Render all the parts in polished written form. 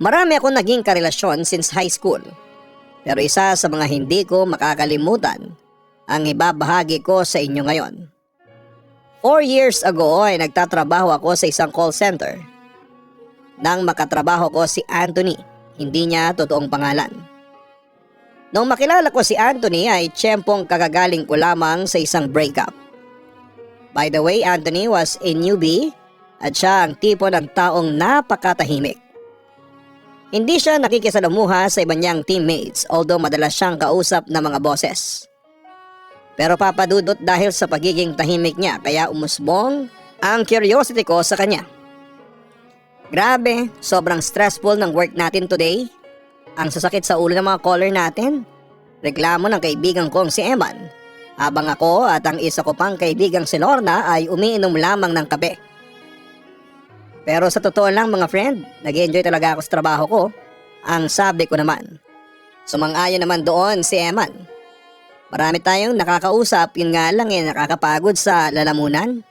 Marami akong naging karelasyon since high school. Pero isa sa mga hindi ko makakalimutan ang ibabahagi ko sa inyo ngayon. 4 years ago ay nagtatrabaho ako sa isang call center. Nang makatrabaho ko si Anthony, hindi niya totoong pangalan. Nung makilala ko si Anthony ay tiyempong kagagaling ko lamang sa isang breakup. By the way, Anthony was a newbie at siya ang tipo ng taong napakatahimik. Hindi siya nakikisalamuha sa iba niyang teammates although madalas siyang kausap ng mga bosses. Pero papadudot dahil sa pagiging tahimik niya kaya umusbong ang curiosity ko sa kanya. Grabe, sobrang stressful ng work natin today. Ang sasakit sa ulo ng mga caller natin. Reklamo ng kaibigan kong si Eman. Habang ako at ang isa ko pang kaibigang si Lorna ay umiinom lamang ng kape. Pero sa totoo lang mga friend, nag-enjoy talaga ako sa trabaho ko. Ang sabi ko naman. Sumang-ayon naman doon si Eman. Marami tayong nakakausap, yun nga lang nakakapagod sa lalamunan.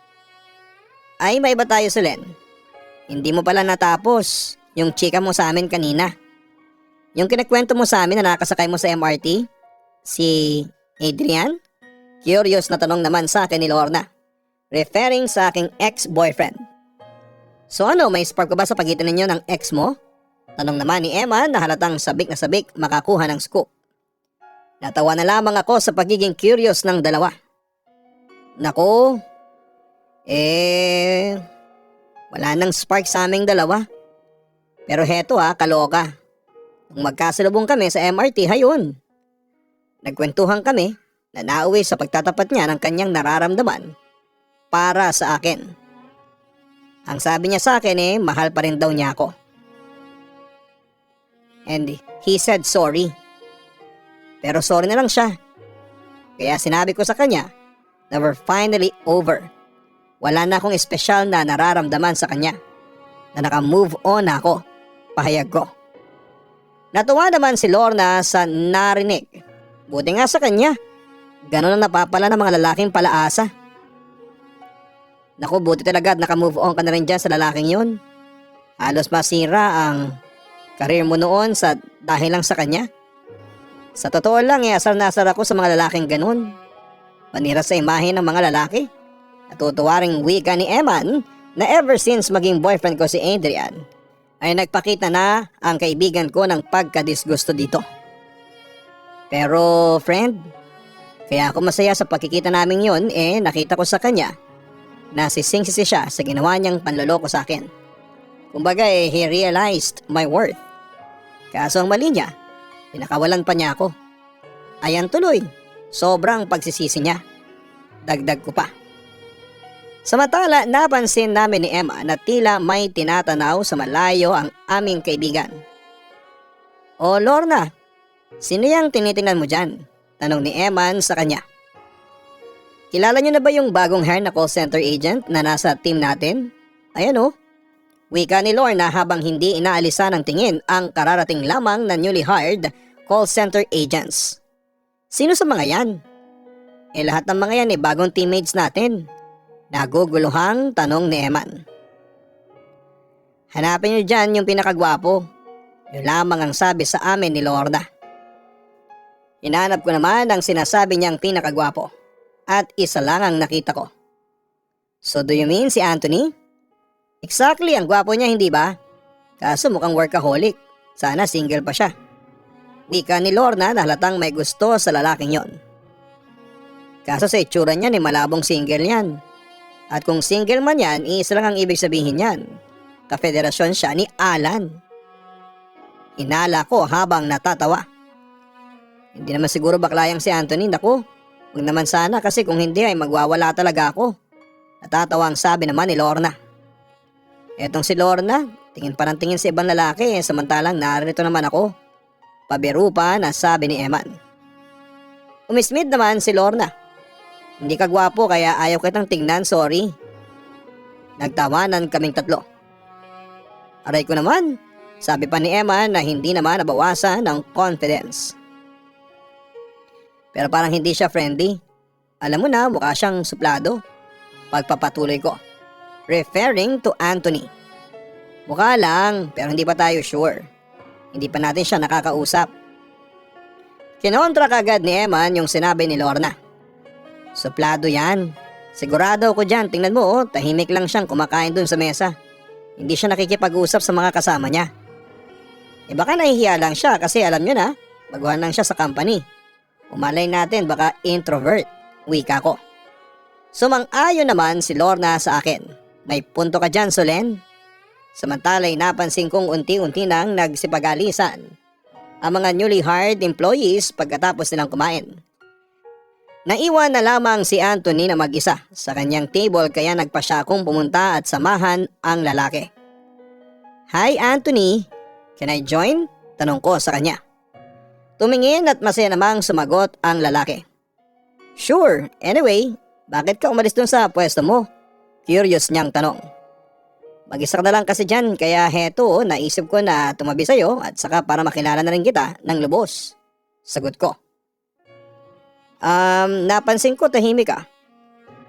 Ay may iba tayo Sulen. Hindi mo pala natapos yung chika mo sa amin kanina. Yung kinakwento mo sa amin na nakasakay mo sa MRT, si Adrian? Curious na tanong naman sa akin ni Lorna, referring sa aking ex-boyfriend. So ano, may spark ba sa pagitan ninyo ng ex mo? Tanong naman ni Emma na halatang sabik na sabik makakuha ng scoop. Natawa na lamang ako sa pagiging curious ng dalawa. Naku, wala nang spark sa aming dalawa. Pero heto kaloka. Nung magkasalubong kami sa MRT, hayun. Nagkwentuhan kami na nauwi sa pagtatapat niya ng kanyang nararamdaman para sa akin. Ang sabi niya sa akin mahal pa rin daw niya ako. And he said sorry. Pero sorry na lang siya. Kaya sinabi ko sa kanya na we're finally over. Wala na akong espesyal na nararamdaman sa kanya. Na naka-move on ako. Pahayag ko. Natuwa naman si Lorna sa narinig. Buti nga sa kanya. Ganon ang napapala ng mga lalaking palaasa. Naku, buti talaga at naka-move on ka na rin dyan sa lalaking yun. Halos masira ang career mo noon sa dahil lang sa kanya. Sa totoo lang asar na asar ako sa mga lalaking ganun. Panira sa imahe ng mga lalaki. Natutuwa ring wika ni Eman na ever since maging boyfriend ko si Adrian ay nagpakita na ang kaibigan ko ng pagkadisgusto dito. Pero friend, kaya ako masaya sa pagkikita namin yun nakita ko sa kanya na sising-sisi siya sa ginawa niyang panloloko sa akin. Kumbaga he realized my worth. Kaso ang mali niya, pinakawalan pa niya ako. Ayan tuloy, sobrang pagsisisi niya. Dagdag ko pa. Samantala, napansin namin ni Emma na tila may tinatanaw sa malayo ang aming kaibigan. O Lorna, sino yung tinitingnan mo dyan? Tanong ni Eman sa kanya. Kilala niyo na ba yung bagong hire na call center agent na nasa team natin? Ayan wika ni Lorna habang hindi inaalisan ng tingin ang kararating lamang na newly hired call center agents. Sino sa mga yan? Lahat ng mga yan bagong teammates natin. Naguguluhang tanong ni Eman. Hanapin niyo dyan yung pinakagwapo. Yun lamang ang sabi sa amin ni Lorna. Hinanap ko naman ang sinasabi niyang pinakagwapo. At isa lang ang nakita ko. So do you mean si Anthony? Exactly, ang gwapo niya hindi ba? Kaso mukhang workaholic. Sana single pa siya. Wika ni Lorna na halatang may gusto sa lalaking yon. Kaso sa itsura niya malabong single yan. At kung single man yan, isa lang ang ibig sabihin yan. Kafederasyon siya ni Alan. Inala ko habang natatawa. Hindi naman siguro baklayang si Anthony. Naku, huwag naman sana kasi kung hindi ay magwawala talaga ako. Natatawa ang sabi naman ni Lorna. Etong si Lorna, tingin pa ng tingin sa ibang lalaki samantalang narito naman ako. Pabiro pa na sabi ni Eman. Umismid naman si Lorna. Hindi ka gwapo kaya ayaw kitang tingnan, sorry. Nagtawanan kaming tatlo. Aray ko naman, sabi pa ni Emma na hindi naman nabawasan ng confidence. Pero parang hindi siya friendly. Alam mo na, mukha siyang suplado. Pagpapatuloy ko. Referring to Anthony. Mukha lang, pero hindi pa tayo sure. hindi pa natin siya nakakausap. Kinontra kagad ni Eman yung sinabi ni Lorna. Suplado yan. Sigurado ako dyan, tingnan mo tahimik lang siyang kumakain dun sa mesa. Hindi siya nakikipag-usap sa mga kasama niya. Baka nahihiya lang siya kasi alam nyo na, baguhan lang siya sa company. Umalay natin baka introvert, wika ko. Sumang-ayon naman si Lorna sa akin. May punto ka dyan, Solen. Samantala'y napansin kong unti-unti nang nagsipagalisan ang mga newly hired employees pagkatapos nilang kumain. Naiwan na lamang si Anthony na mag-isa sa kanyang table kaya nagpa siya akong pumunta at samahan ang lalaki. Hi Anthony, can I join? Tanong ko sa kanya. Tumingin at masaya namang sumagot ang lalaki. Sure, anyway, bakit ka umalis dun sa pwesto mo? Curious niyang tanong. Mag-isa ka na lang kasi dyan kaya heto naisip ko na tumabi sa'yo at saka para makilala na rin kita ng lubos. Sagot ko. Napansin ko tahimik ka.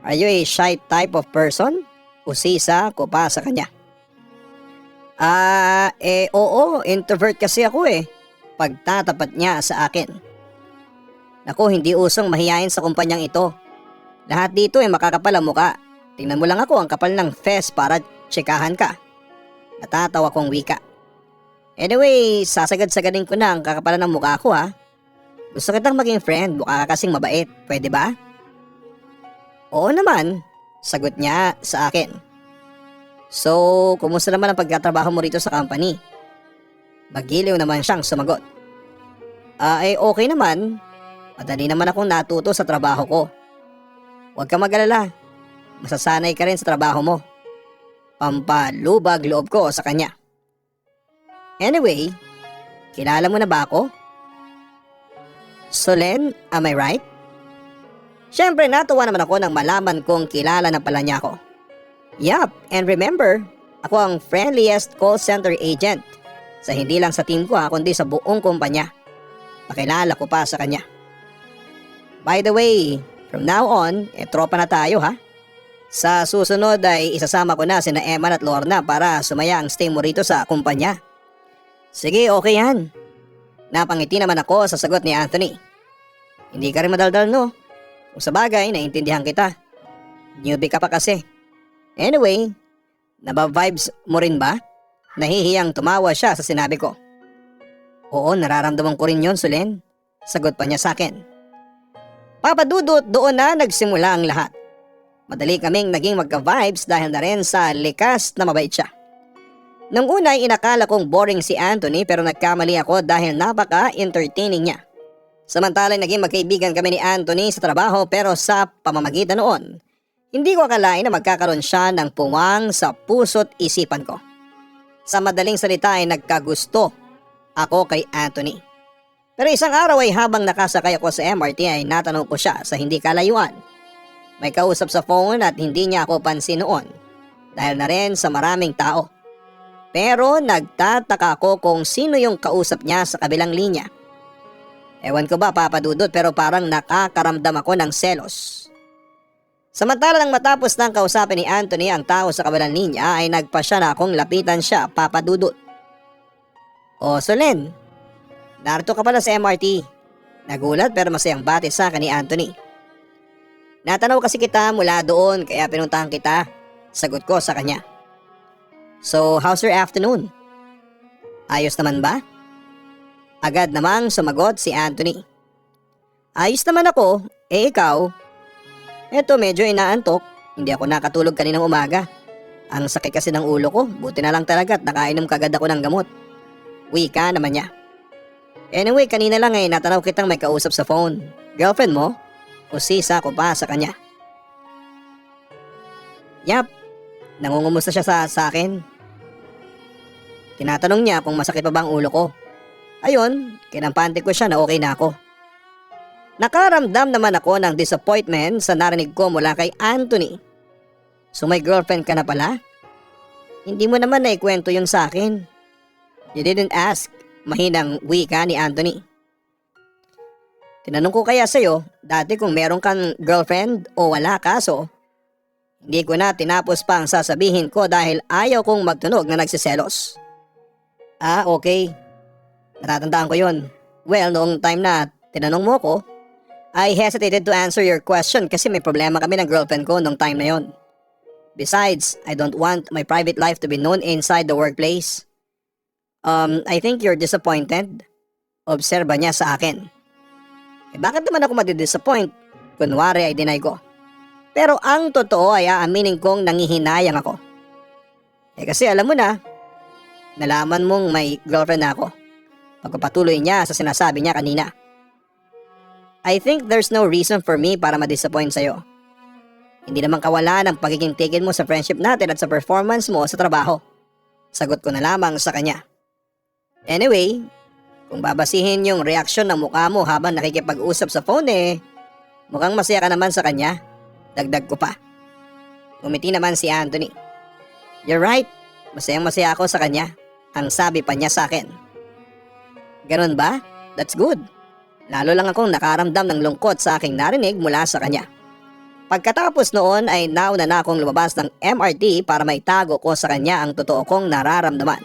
Are you a shy type of person? Usisa ko pa sa kanya. Oo, introvert kasi ako eh. Pagtatapat niya sa akin. Naku, hindi usong mahiyain sa kumpanyang ito. Lahat dito ay makakapal ang muka. Tingnan mo lang ako ang kapal ng fest para tsikahan ka. Natatawa kong wika. Anyway, sasagad-sagadin ko na ang kakapalan ng mukha ko ha. Gusto kitang maging friend, mukha ka kasing mabait, pwede ba? Oo naman, sagot niya sa akin. So, kumusta naman ang pagtatrabaho mo rito sa company? Magiliw naman siyang sumagot. Okay naman. Madali naman akong natuto sa trabaho ko. Huwag kang mag-alala. Masasanay ka rin sa trabaho mo. Pampalubag loob ko sa kanya. Anyway, kilala mo na ba ako? Solen, am I right? Siyempre natuwa naman ako nang malaman kong kilala na pala niya ako. Yup, and remember, ako ang friendliest call center agent. Sa hindi lang sa team ko kundi sa buong kumpanya. Pakilala ko pa sa kanya. By the way, from now on, tropa na tayo ha. Sa susunod ay isasama ko na sina Eman at Lorna para sumaya ang stay mo rito sa kumpanya. Sige, okay yan. Napangiti naman ako sa sagot ni Anthony. Hindi ka rin madaldal no? Kung sa bagay, naintindihan kita. Newbie ka pa kasi. Anyway, naba-vibes mo rin ba? Nahihiyang tumawa siya sa sinabi ko. Oo, nararamdaman ko rin yun, Solen. Sagot pa niya sa akin. Papadudot, doon na nagsimula ang lahat. Madali kaming naging magka-vibes dahil na rin sa likas na mabait siya. Nung una ay inakala kong boring si Anthony pero nagkamali ako dahil napaka-entertaining niya. Samantalay naging magkaibigan kami ni Anthony sa trabaho pero sa pamamagitan noon, hindi ko akalain na magkakaroon siya ng puwang sa puso't isipan ko. Sa madaling salita ay nagkagusto ako kay Anthony. Pero isang araw ay habang nakasakay ako sa MRT ay natanong ko siya sa hindi kalayuan. May kausap sa phone at hindi niya ako pansin noon dahil na rin sa maraming tao. Pero nagtataka ako kung sino yung kausap niya sa kabilang linya. Ewan ko ba papadudot pero parang nakakaramdam ako ng selos. Samantala nang matapos ng kausapin ni Anthony ang tao sa kabilang linya ay nagpa siya na akong lapitan siya papadudot. O Solen, narito ka pala sa MRT. Nagulat pero masayang bati sa akin ni Anthony. Natanaw kasi kita mula doon kaya pinuntahan kita. Sagot ko sa kanya. So, how's your afternoon? Ayos naman ba? Agad namang sumagot si Anthony. Ayos naman ako, ikaw? Eto medyo inaantok, hindi ako nakatulog kaninang umaga. Ang sakit kasi ng ulo ko, buti na lang talaga at nakainom kagad ako ng gamot. Wika naman niya. Anyway, kanina lang ay natanaw kitang may kausap sa phone. Girlfriend mo? Usisa ko pa sa kanya. Yap, nangungumusta siya sa akin. Tinatanong niya kung masakit pa ba ang ulo ko. Ayun, kinampante ko siya na okay na ako. Nakaramdam naman ako ng disappointment sa narinig ko mula kay Anthony. So may girlfriend ka na pala? Hindi mo naman naikwento yun sa akin. You didn't ask, mahinang wika ni Anthony. Tinanong ko kaya sa'yo dati kung meron kang girlfriend o wala kaso. Hindi ko na tinapos pa ang sasabihin ko dahil ayaw kong magtunog na nagsiselos. Okay. Natatandaan ko yun. Well, noong time na tinanong mo ko, I hesitated to answer your question kasi may problema kami ng girlfriend ko noong time na yon. Besides, I don't want my private life to be known inside the workplace. I think you're disappointed. Obserba niya sa akin. Bakit naman ako madidisappoint? Kunwari ay deny ko. Pero ang totoo ay aaminin kong nangihinayang ako. Kasi alam mo na, nalaman mong may girlfriend na ako. Pagpapatuloy niya sa sinasabi niya kanina. I think there's no reason for me para ma-disappoint sa'yo. Hindi naman kawalan ang pagiging taken mo sa friendship natin at sa performance mo sa trabaho. Sagot ko na lamang sa kanya. Anyway, kung babasihin yung reaksyon ng mukha mo habang nakikipag-usap sa phone mukhang masaya ka naman sa kanya. Dagdag ko pa. Umiti naman si Anthony. You're right, masayang-masaya ako sa kanya. Ang sabi pa niya sa akin. Ganun ba? That's good. Lalo lang akong nakaramdam ng lungkot sa aking narinig mula sa kanya. Pagkatapos noon ay nauna na akong lumabas ng MRT para maitago ko sa kanya ang totoo kong nararamdaman.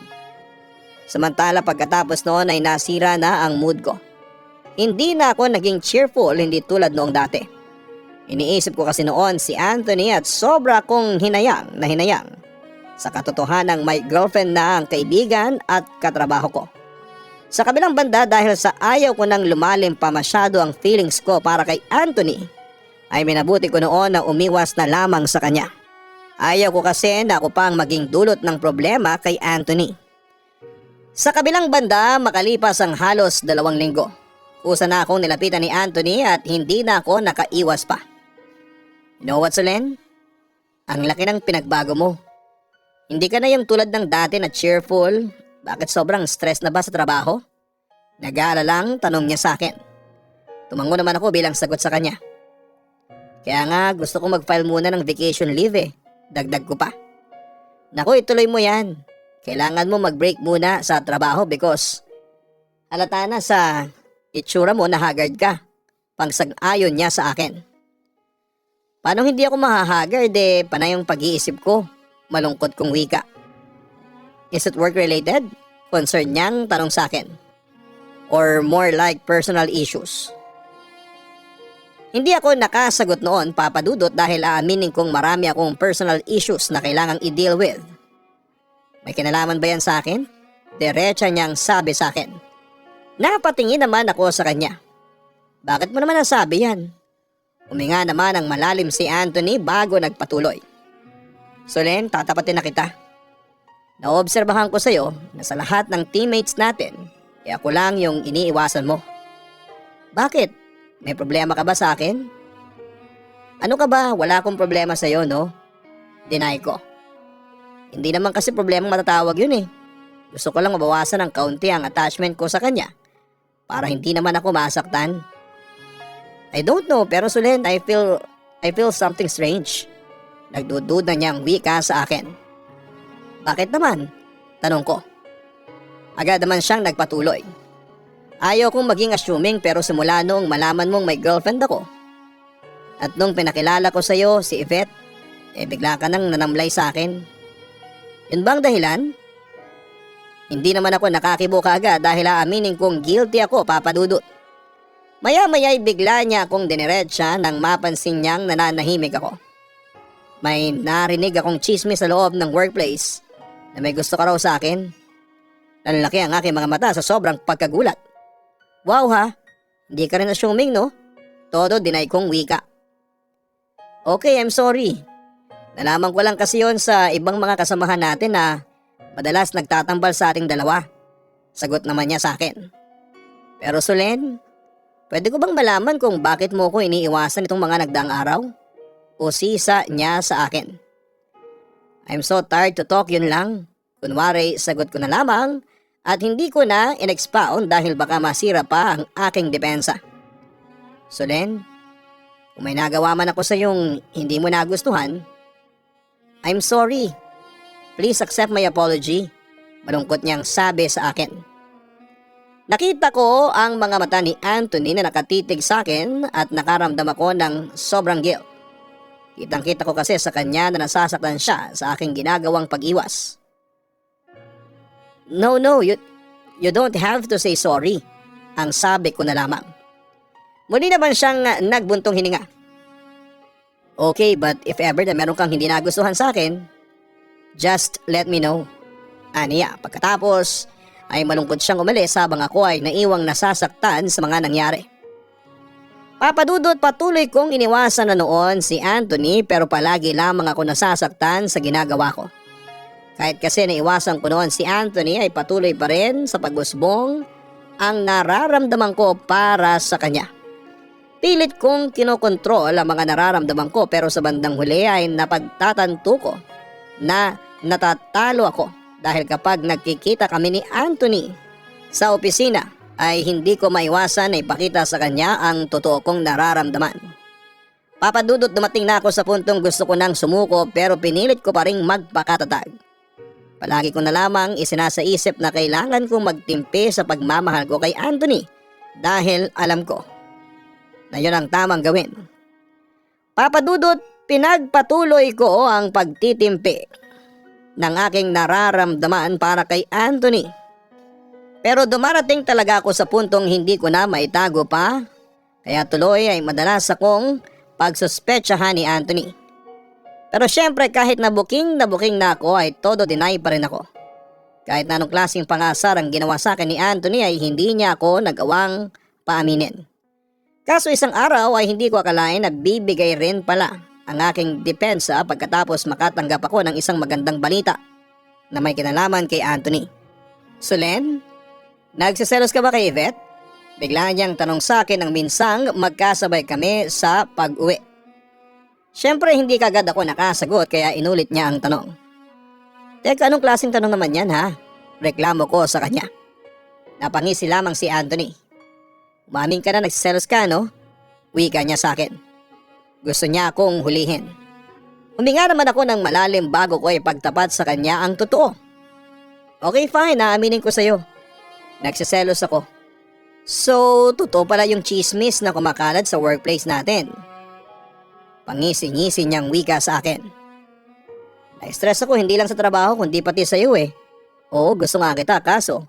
Samantala pagkatapos noon ay nasira na ang mood ko. Hindi na ako naging cheerful, hindi tulad noong dati. Iniisip ko kasi noon si Anthony at sobra kong hinayang sa katotohanang may girlfriend na ang kaibigan at katrabaho ko. Sa kabilang banda dahil sa ayaw ko nang lumalim pa masyado ang feelings ko para kay Anthony, ay minabuti ko noon na umiwas na lamang sa kanya. Ayaw ko kasi na ako pang maging dulot ng problema kay Anthony. Sa kabilang banda, makalipas ang halos 2 linggo, kusa na akong nilapitan ni Anthony at hindi na ako nakaiwas pa. You know what, Solen? Ang laki ng pinagbago mo. Hindi ka na yung tulad ng dati na cheerful. Bakit sobrang stress na ba sa trabaho? Nag-aalalang tanong niya sa akin. Tumango naman ako bilang sagot sa kanya. Kaya nga gusto kong mag-file muna ng vacation leave Dagdag ko pa. Naku, ituloy mo yan. Kailangan mo mag-break muna sa trabaho because halata na sa itsura mo na haggard ka. Pangsag-ayon niya sa akin. Paano hindi ako mahahagard panay yung pag-iisip ko? Malungkot kong wika. Is it work-related? Concern niyang tanong sa akin. Or more like personal issues? Hindi ako nakasagot noon, Papa Dudut, dahil aaminin kong marami akong personal issues na kailangang i-deal with. May kinalaman ba yan sa akin? Diretsa niyang sabi sa akin. Napatingin naman ako sa kanya. Bakit mo naman nasabi yan? Huminga naman ang malalim si Anthony bago nagpatuloy. Solen, tatapatin na kita. Naobserbahan ko sa'yo na sa lahat ng teammates natin, ako lang yung iniiwasan mo. Bakit? May problema ka ba sa akin? Ano ka ba? Wala akong problema sa'yo, no? Deny ko. Hindi naman kasi problemang matatawag yun Gusto ko lang mabawasan ng kaunti ang attachment ko sa kanya para hindi naman ako masaktan. I don't know, pero Solen, I feel something strange. Nagdududa niyang wika sa akin. Bakit naman? Tanong ko. Agad naman siyang nagpatuloy. Ayaw kong maging assuming pero simula noong malaman mong may girlfriend ako at nung pinakilala ko sa'yo si Yvette, bigla ka nang nanamlay sa akin. Yun bang dahilan? Hindi naman ako nakakibuka agad dahil aaminin kong guilty ako, Papa Dudut. Maya-maya'y bigla niya akong diniretsa nang mapansin niyang nananahimik ako. May narinig akong chismis sa loob ng workplace na may gusto ka raw sa akin. Nanlaki ang aking mga mata sa sobrang pagkagulat. Wow ha, hindi ka rin assuming no? Todo deny kong wika. Okay, I'm sorry. Nalaman ko lang kasi yon sa ibang mga kasamahan natin na madalas nagtatambal sa ating dalawa. Sagot naman niya sa akin. Pero Solen, pwede ko bang malaman kung bakit mo ko iniiwasan itong mga nagdaang araw? O sisa niya sa akin. I'm so tired to talk, yun lang. Kunwari, sagot ko na lamang at hindi ko na in-expound dahil baka masira pa ang aking depensa. Solen, kung may nagawa man ako sa yung hindi mo nagustuhan, I'm sorry. Please accept my apology. Malungkot niyang sabi sa akin. Nakita ko ang mga mata ni Anthony na nakatitig sa akin at nakaramdam ako ng sobrang guilt. Kitang-kita ko kasi sa kanya na nasasaktan siya sa aking ginagawang pag-iwas. No, You don't have to say sorry, ang sabi ko na lamang. Muli naman siyang nagbuntong hininga. Okay, but if ever na meron kang hindi nagustuhan sa akin, just let me know. Aniya, pagkatapos ay malungkot siyang umalis habang ako ay naiwang nasasaktan sa mga nangyari. Papadudot, patuloy kong iniwasan na noon si Anthony pero palagi lamang ako nasasaktan sa ginagawa ko. Kahit kasi naiwasan ko noon si Anthony ay patuloy pa rin sa pag-usbong ang nararamdaman ko para sa kanya. Pilit kong kinokontrol ang mga nararamdaman ko pero sa bandang huli ay napagtatanto ko na natatalo ako dahil kapag nagkikita kami ni Anthony sa opisina ay hindi ko maiwasan na ipakita sa kanya ang totoo kong nararamdaman. Papadudot, dumating na ako sa puntong gusto ko nang sumuko pero pinilit ko pa ring magpakatatag. Palagi ko na lamang isinasaisip na kailangan kong magtimpi sa pagmamahal ko kay Anthony dahil alam ko na yun ang tamang gawin. Papadudot, pinagpatuloy ko ang pagtitimpi ng aking nararamdaman para kay Anthony. Pero dumarating talaga ako sa puntong hindi ko na maitago pa, kaya tuloy ay madalas akong pagsuspetsahan ni Anthony. Pero syempre kahit na buking na ako ay todo deny pa rin ako. Kahit na anong klaseng pangasar ang ginawa sa akin ni Anthony ay hindi niya ako nagawang paaminin. Kaso isang araw ay hindi ko akalain na bibigay rin pala ang aking depensa pagkatapos makatanggap ako ng isang magandang balita na may kinalaman kay Anthony. So Len, nagsiselos ka ba kay Yvette? Bigla niyang tanong sa akin nang minsang magkasabay kami sa pag-uwi. Siyempre hindi kagad ako nakasagot kaya inulit niya ang tanong. Teka, anong klaseng tanong naman yan ha? Reklamo ko sa kanya. Napangisi lamang si Anthony. Umamin ka na nagsiselos ka, no? Wika niya sa akin. Gusto niya akong hulihin. Huminga naman ako ng malalim bago ko ipagtapat sa kanya ang totoo. Okay, fine, naaminin ko sa'yo. Nagsiselos ako. So, totoo pala yung chismis na kumakalat sa workplace natin. Pangisi-ngisi niyang wika sa akin. Na-stress ako hindi lang sa trabaho kundi pati sa'yo eh. Oo, gusto nga kita kaso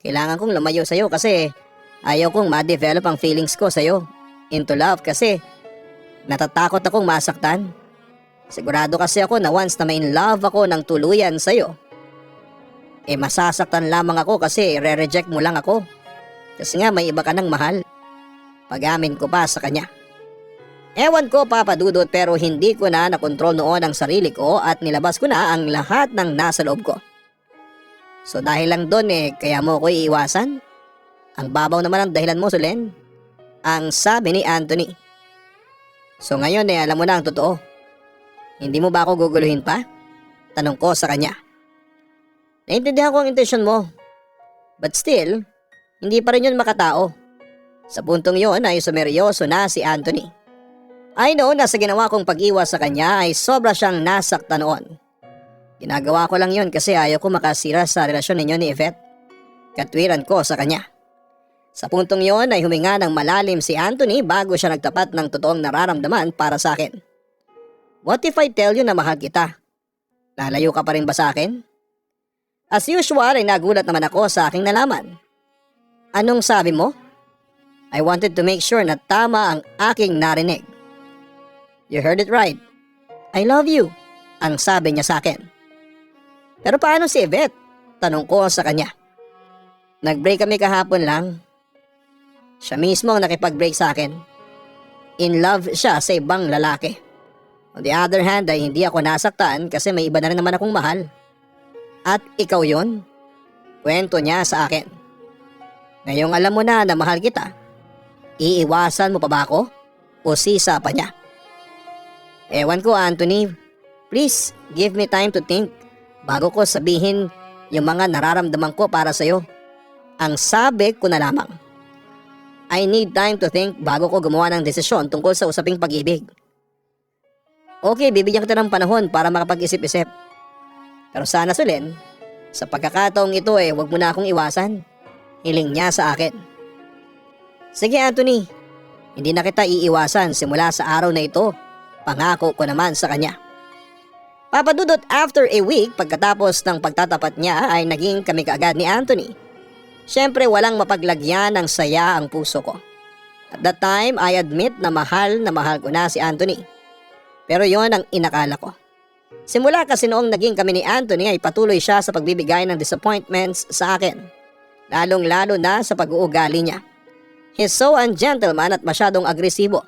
kailangan kong lumayo sa'yo kasi ayaw kong ma-develop ang feelings ko sa'yo into love kasi natatakot akong masaktan. Sigurado kasi ako na once na may in love ako ng tuluyan sa'yo, masasaktan lamang ako kasi re-reject mo lang ako. Kasi nga may iba ka ng mahal. Pag-amin ko pa sa kanya. Ewan ko papadudot pero hindi ko na nakontrol noon ang sarili ko at nilabas ko na ang lahat ng nasa loob ko. So dahil lang doon kaya mo ko iiwasan? Ang babaw naman ang dahilan mo, Solen. Ang sabi ni Anthony. So ngayon alam mo na ang totoo. Hindi mo ba ako guguluhin pa? Tanong ko sa kanya. Naintindihan ko ang intensyon mo. But still, hindi pa rin yun makatao. Sa puntong yun ay sumeryoso na si Anthony. I know na sa ginawa kong pag-iwas sa kanya ay sobra siyang nasaktan noon. Ginagawa ko lang yun kasi ayaw ko makasira sa relasyon ninyo ni Yvette. Katwiran ko sa kanya. Sa puntong yon ay huminga ng malalim si Anthony bago siya nagtapat ng totoong nararamdaman para sa akin. What if I tell you na mahal kita? Lalayo ka pa rin ba sa akin? As usual ay nagulat naman ako sa aking nalaman. Anong sabi mo? I wanted to make sure na tama ang aking narinig. You heard it right. I love you, ang sabi niya sa akin. Pero paano si Yvette? Tanong ko sa kanya. Nag-break kami kahapon lang. Siya mismo ang nakipag-break sa akin. In love siya sa ibang lalaki. On the other hand ay hindi ako nasaktan kasi may iba na rin naman akong mahal. At ikaw yon? Kwento niya sa akin. Ngayong alam mo na mahal kita, iiwasan mo pa ba ako? O sisa pa niya? Ewan ko, Anthony. Please, give me time to think bago ko sabihin yung mga nararamdaman ko para sa'yo. Ang sabi ko na lamang. I need time to think bago ko gumawa ng desisyon tungkol sa usaping pag-ibig. Okay, bibigyan kita ng panahon para makapag-isip-isip. Pero sana, Solen, sa pagkakataong ito wag mo na akong iwasan. Hiling niya sa akin. Sige, Anthony. Hindi na kita iiwasan simula sa araw na ito. Pangako ko naman sa kanya. Papadudot, after a week pagkatapos ng pagtatapat niya ay naging kami kaagad ni Anthony. Siyempre walang mapaglagyan ng saya ang puso ko. At that time, I admit na mahal ko na si Anthony. Pero yon ang inakala ko. Simula kasi noong naging kami ni Anthony ay patuloy siya sa pagbibigay ng disappointments sa akin. Lalong-lalo na sa pag-uugali niya. He's so ungentleman at masyadong agresibo.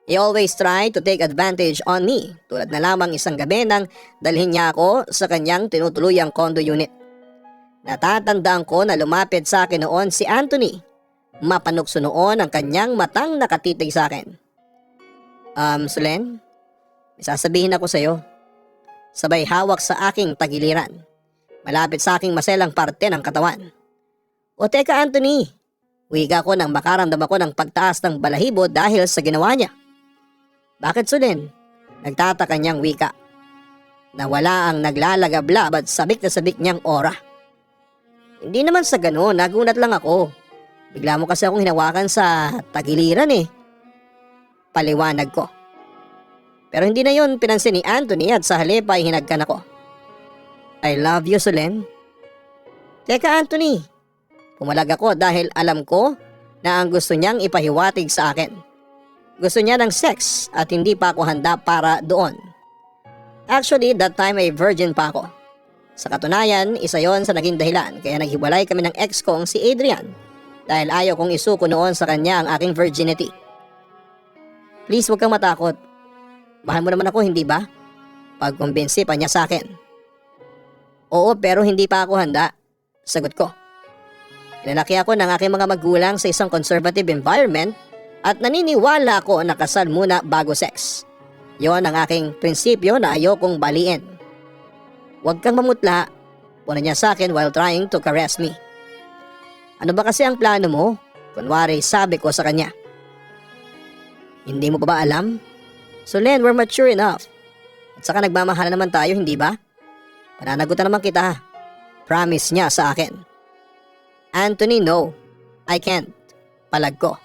He always try to take advantage on me, tulad na lamang isang gabi nang dalhin niya ako sa kanyang tinutuluyang condo unit. Natatandaan ko na lumapit sa akin noon si Anthony. Mapanukso noon ang kanyang matang nakatitig sa akin. Solen, may sasabihin ako sa'yo. Sabay hawak sa aking tagiliran. Malapit sa aking maselang parte ng katawan. O teka Anthony, wika ko nang makaramdam ako ng pagtaas ng balahibo dahil sa ginawa niya. Bakit Solen? Nagtataka niyang wika. Nawala ang naglalagablab at sabik na sabik niyang aura. Hindi naman sa gano'n, nagunat lang ako. Bigla mo kasi akong hinawakan sa tagiliran eh. Paliwanag ko. Pero hindi na yon pinansin ni Anthony at sa halip ay hinagkan ako. I love you, Solen. Teka Anthony, pumalag ako dahil alam ko na ang gusto niyang ipahiwatig sa akin. Gusto niya ng sex at hindi pa ako handa para doon. Actually, that time ay virgin pa ako. Sa katunayan, isa yon sa naging dahilan kaya naghiwalay kami ng ex kong si Adrian dahil ayaw kong isuko noon sa kanya ang aking virginity. Please huwag kang matakot. Mahal mo naman ako, hindi ba? Pagkumbinsi pa niya sa akin. Oo, pero hindi pa ako handa. Sagot ko. Pinalaki ako ng aking mga magulang sa isang conservative environment at naniniwala ako na kasal muna bago sex. Yon ang aking prinsipyo na ayokong baliin. Huwag kang mamutla, puna niya sa akin while trying to caress me. Ano ba kasi ang plano mo? Kunwari sabi ko sa kanya. Hindi mo ba alam? Solen, we're mature enough. At saka nagmamahala naman tayo, hindi ba? Pananagutan naman kita. Promise niya sa akin. Anthony, no. I can't. Palag ko.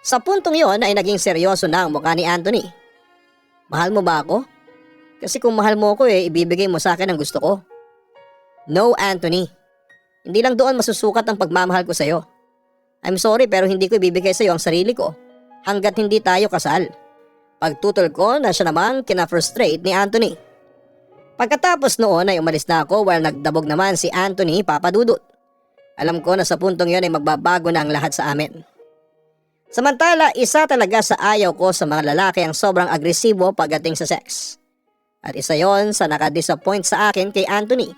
Sa puntong yon ay naging seryoso na ang mukha ni Anthony. Mahal mo ba ako? Kasi kung mahal mo ako ibibigay mo sa akin ang gusto ko. No, Anthony. Hindi lang doon masusukat ang pagmamahal ko sa'yo. I'm sorry pero hindi ko ibibigay sa'yo ang sarili ko hanggat hindi tayo kasal. Pagtutol ko na siya naman kina-frustrate ni Anthony. Pagkatapos noon ay umalis na ako while nagdabog naman si Anthony papadudot. Alam ko na sa puntong yon ay magbabago na ang lahat sa amin. Samantala, isa talaga sa ayaw ko sa mga lalaki ang sobrang agresibo pagdating sa sex. At isa yon sa nakadisappoint sa akin kay Anthony.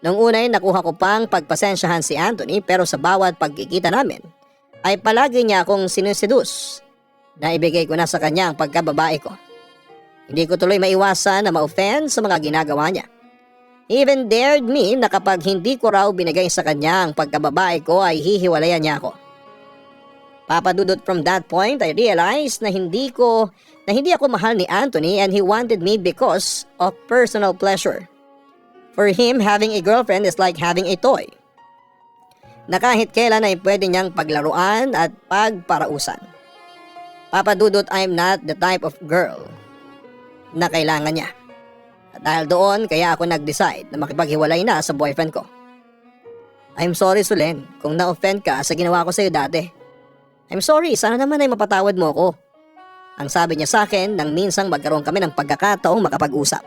Noong una ay nakuha ko pang pagpasensyahan si Anthony pero sa bawat pagkikita namin ay palagi niya akong sinusedus na ibigay ko na sa kanya ang pagkababae ko. Hindi ko tuloy maiwasan na ma-offend sa mga ginagawa niya. He even dared me na kapag hindi ko raw binigay sa kanya ang pagkababae ko ay hihiwalayan niya ako. Papadudot from that point I realized na hindi ako mahal ni Anthony and he wanted me because of personal pleasure. For him, having a girlfriend is like having a toy na kahit kailan ay pwede niyang paglaruan at pagparausan. Papadudot, I'm not the type of girl na kailangan niya. At dahil doon, kaya ako nag-decide na makipaghiwalay na sa boyfriend ko. I'm sorry, Solen, kung na-offend ka sa ginawa ko sa'yo dati. I'm sorry, sana naman ay mapatawad mo ako. Ang sabi niya sa akin nang minsang magkaroon kami ng pagkakataong makapag-usap.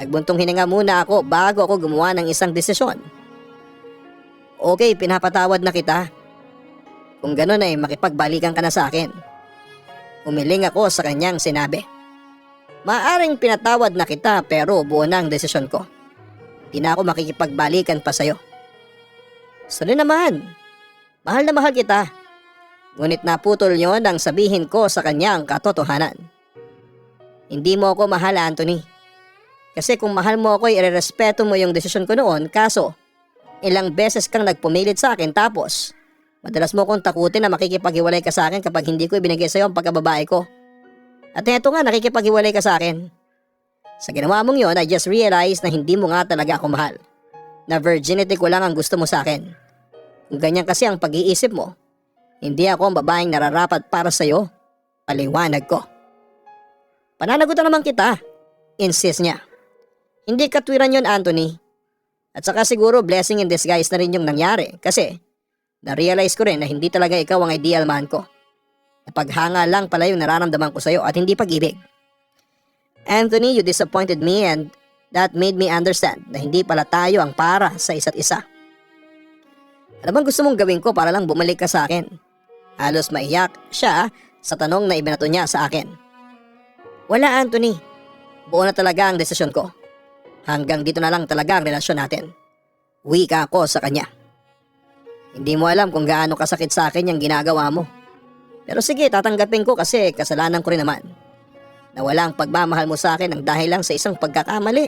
Nagbuntong hininga muna ako bago ako gumawa ng isang desisyon. Okay, pinapatawad na kita. Kung gano'n ay makipagbalikan ka na sa akin. Umiling ako sa kanyang sinabi. Maaring pinatawad na kita pero buo na ang desisyon ko. Di na ako makikipagbalikan pa sa'yo. Sorry naman. Mahal na mahal kita. Ngunit naputol yon nang sabihin ko sa kanyang katotohanan. Hindi mo ako mahal, Anthony. Kasi kung mahal mo ako, irerespeto mo yung desisyon ko noon, kaso ilang beses kang nagpumilit sa akin tapos madalas mo kong takutin na makikipaghiwalay ka sa akin kapag hindi ko ibinigay sa iyo ang pagkababae ko. At eto nga, nakikipaghiwalay ka sa akin. Sa ginawa mong yon, I just realized na hindi mo nga talaga ako mahal. Na virginity ko lang ang gusto mo sa akin. Kung ganyan kasi ang pag-iisip mo, hindi ako ang babaeng nararapat para sa iyo. Paliwanag ko. Pananagutan naman kita, insist niya. Hindi katwiran yon, Anthony. At saka siguro blessing in disguise na rin yung nangyari kasi na-realize ko rin na hindi talaga ikaw ang ideal man ko. Napaghanga lang pala yung nararamdaman ko sa'yo at hindi pag-ibig. Anthony, you disappointed me and that made me understand na hindi pala tayo ang para sa isa't isa. Ano bang gusto mong gawin ko para lang bumalik ka sa akin? Halos maiyak siya sa tanong na ibinato niya sa akin. Wala, Anthony. Buo na talaga ang desisyon ko. Hanggang dito na lang talaga ang relasyon natin. Wika ako sa kanya. Hindi mo alam kung gaano kasakit sa akin yung ginagawa mo. Pero sige, tatanggapin ko kasi kasalanan ko rin naman. Nawala ang pagmamahal mo sa akin ang dahil lang sa isang pagkakamali.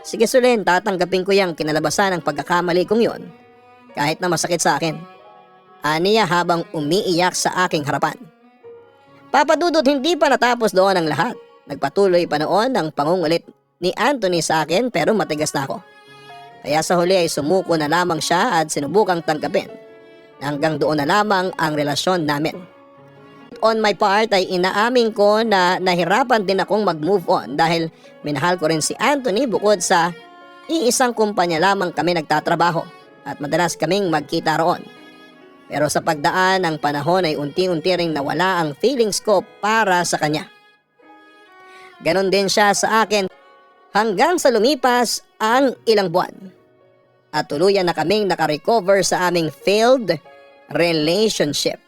Sige Sulen, tatanggapin ko yung kinalabasan ng pagkakamali kong yon. Kahit na masakit sa akin. Aniya habang umiiyak sa aking harapan. Papa Dudut, hindi pa natapos doon ang lahat. Nagpatuloy pa noon ang pangungulit ni Anthony sa akin pero matigas na ako. Kaya sa huli ay sumuko na lamang siya at sinubukang tanggapin. Hanggang doon na lamang ang relasyon namin. On my part ay inaamin ko na nahirapan din akong mag-move on dahil minahal ko rin si Anthony bukod sa iisang kumpanya lamang kami nagtatrabaho at madalas kaming magkita roon. Pero sa pagdaan ng panahon ay unti-unti ring nawala ang feelings ko para sa kanya. Ganon din siya sa akin hanggang sa lumipas ang ilang buwan. At tuluyan na kaming nakarecover sa aming failed relationship.